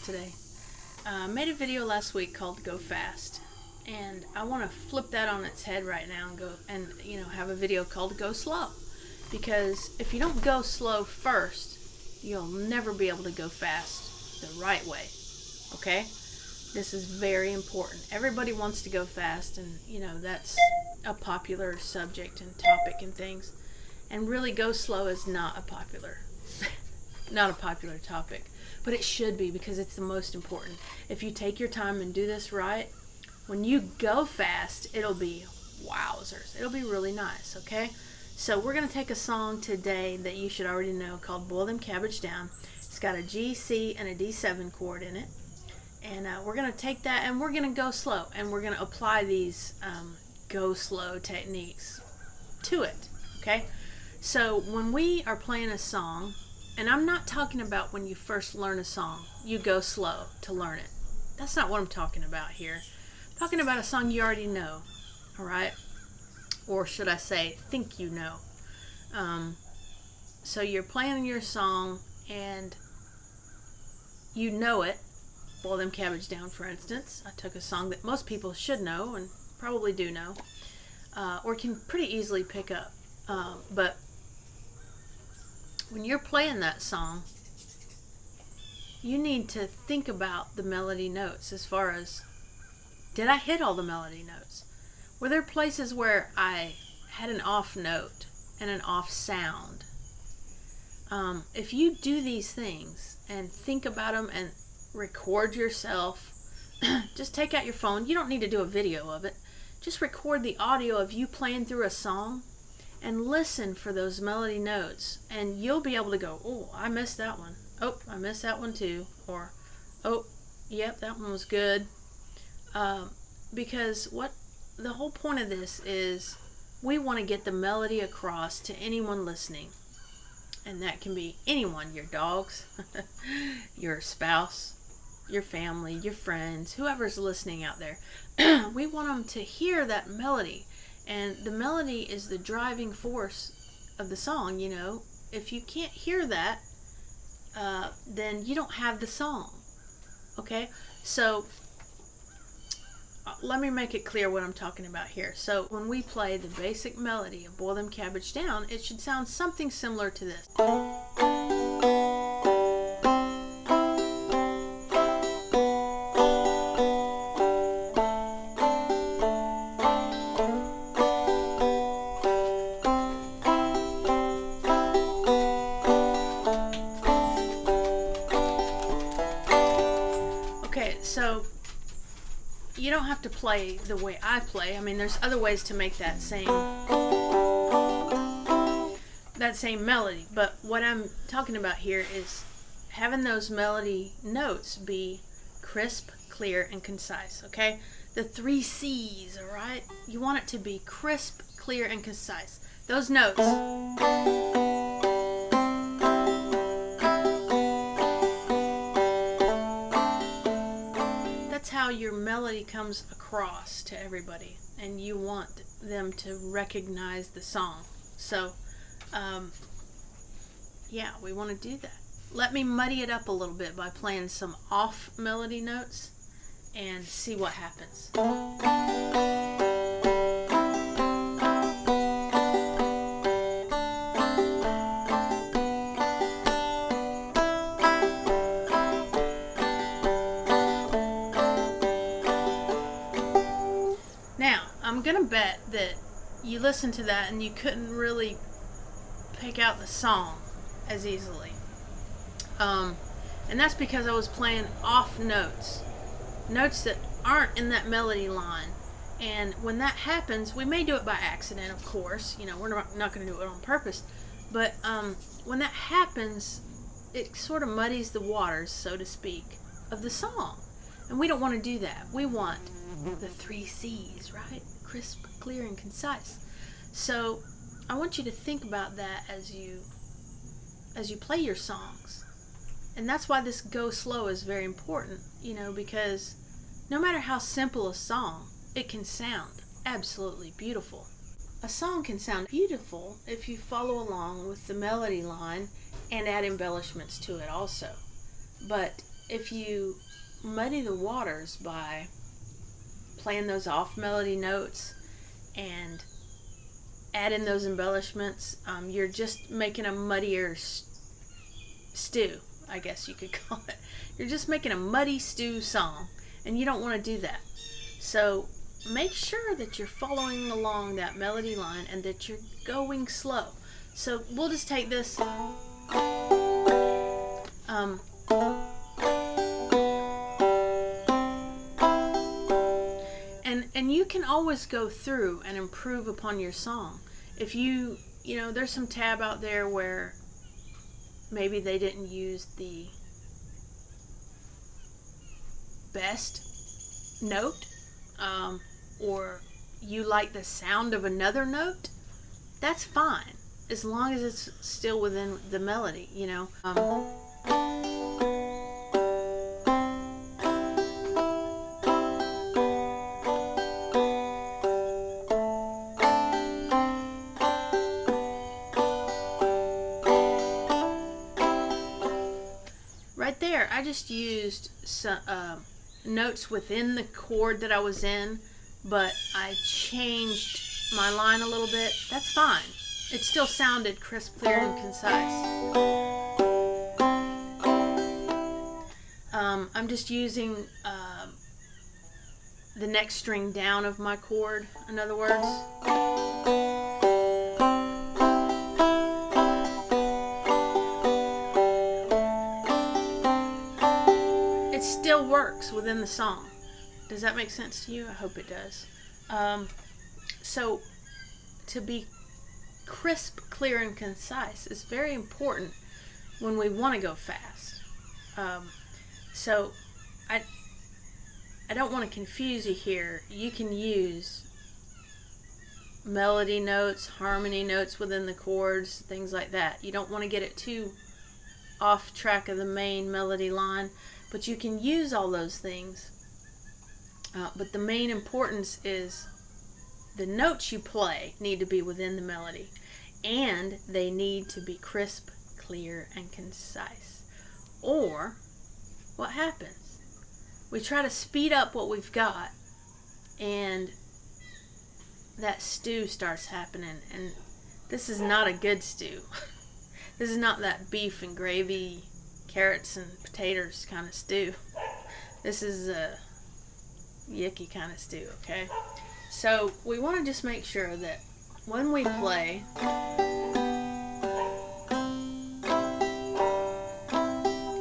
today. I made a video last week called Go Fast, and I want to flip that on its head right now and have a video called Go Slow, because if you don't go slow first, you'll never be able to go fast the right way. Okay? This is very important. Everybody wants to go fast, and that's a popular subject and topic and things. And really, go slow is not a popular topic, but it should be, because it's the most important. If you take your time and do this right, when you go fast, it'll be wowzers. It'll be really nice, okay? So we're going to take a song today that you should already know called Boil Them Cabbage Down. It's got a G, C, and a D7 chord in it. And we're going to take that and we're going to go slow. And we're going to apply these go slow techniques to it, okay? So when we are playing a song, and I'm not talking about when you first learn a song, you go slow to learn it. That's not what I'm talking about here. I'm talking about a song you already know, all right? Or should I say, think you know. So you're playing your song and you know it. Boil Them Cabbage Down, for instance. I took a song that most people should know and probably do know, or can pretty easily pick up. But when you're playing that song, you need to think about the melody notes as far as, did I hit all the melody notes? Were there places where I had an off note and an off sound? If you do these things and think about them and record yourself, just take out your phone. You don't need to do a video of it. Just record the audio of you playing through a song and listen for those melody notes, and you'll be able to go, oh, I missed that one. Oh, I missed that one too. Or, oh, yep, that one was good. Because what the whole point of this is, we want to get the melody across to anyone listening. And that can be anyone, your dogs, your spouse, your family, your friends, whoever's listening out there. We want them to hear that melody. And the melody is the driving force of the song, If you can't hear that, then you don't have the song. Okay? So, let me make it clear what I'm talking about here. So, when we play the basic melody of Boil Them Cabbage Down, it should sound something similar to this. So you don't have to play the way I play. I mean, there's other ways to make that same melody, but what I'm talking about here is having those melody notes be crisp, clear, and concise, okay? The 3 C's, all right? You want it to be crisp, clear, and concise. Those notes. How your melody comes across to everybody, and you want them to recognize the song. So we want to do that. Let me muddy it up a little bit by playing some off melody notes and see what happens. I'm gonna bet that you listened to that and you couldn't really pick out the song as easily. And that's because I was playing off notes that aren't in that melody line. And when that happens, we may do it by accident, of course. We're not going to do it on purpose. But when that happens, it sort of muddies the waters, so to speak, of the song. And we don't want to do that. We want the 3 C's, right? Crisp, clear, and concise. So I want you to think about that as you play your songs. And that's why this go slow is very important, because no matter how simple a song, it can sound absolutely beautiful. A song can sound beautiful if you follow along with the melody line and add embellishments to it also. But if you muddy the waters by playing those off melody notes and add in those embellishments, you're just making a muddier stew, I guess you could call it. You're just making a muddy stew song, and you don't want to do that. So make sure that you're following along that melody line and that you're going slow. So we'll just take this. And you can always go through and improve upon your song. If you know, there's some tab out there where maybe they didn't use the best note, or you like the sound of another note, that's fine, as long as it's still within the melody, you know. Right there, I just used some notes within the chord that I was in, but I changed my line a little bit. That's fine. It still sounded crisp, clear, and concise. I'm just using the next string down of my chord, in other words. Still works within the song. Does that make sense to you? I hope it does. So to be crisp, clear, and concise is very important when we want to go fast. So I don't want to confuse you here. You can use melody notes, harmony notes within the chords, things like that. You don't want to get it too off track of the main melody line, but you can use all those things. But the main importance is the notes you play need to be within the melody, and they need to be crisp, clear, and concise. Or what happens? We try to speed up what we've got, and that stew starts happening, and this is not a good stew. This is not that beef and gravy, carrots and potatoes kind of stew. This is a yucky kind of stew, okay? So we want to just make sure that when we play, see,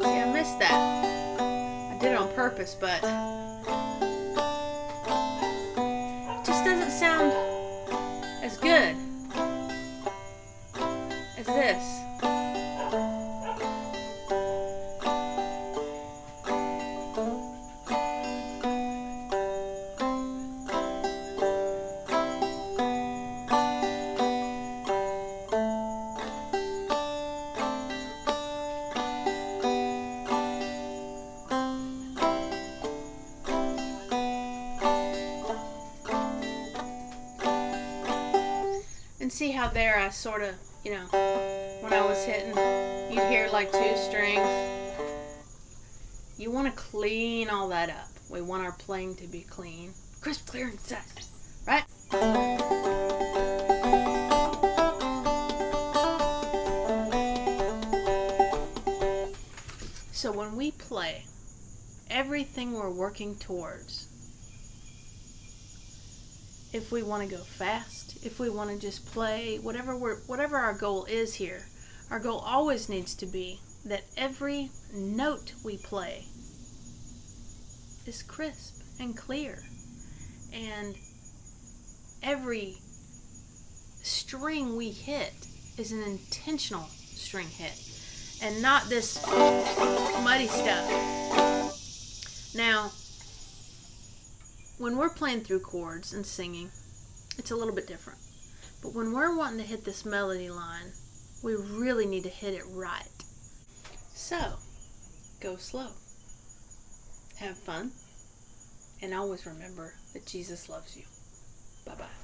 I missed that. I did it on purpose, but it just doesn't sound as good as this. And see how there I sort of, you know, when I was hitting, you'd hear like 2 strings. You want to clean all that up. We want our playing to be clean, crisp, clear, and concise, right? So when we play, everything we're working towards, if we want to go fast, if we want to just play, whatever our goal is here, our goal always needs to be that every note we play is crisp and clear, and every string we hit is an intentional string hit and not this muddy stuff. Now, when we're playing through chords and singing, it's a little bit different. But when we're wanting to hit this melody line, we really need to hit it right. So, go slow. Have fun. And always remember that Jesus loves you. Bye-bye.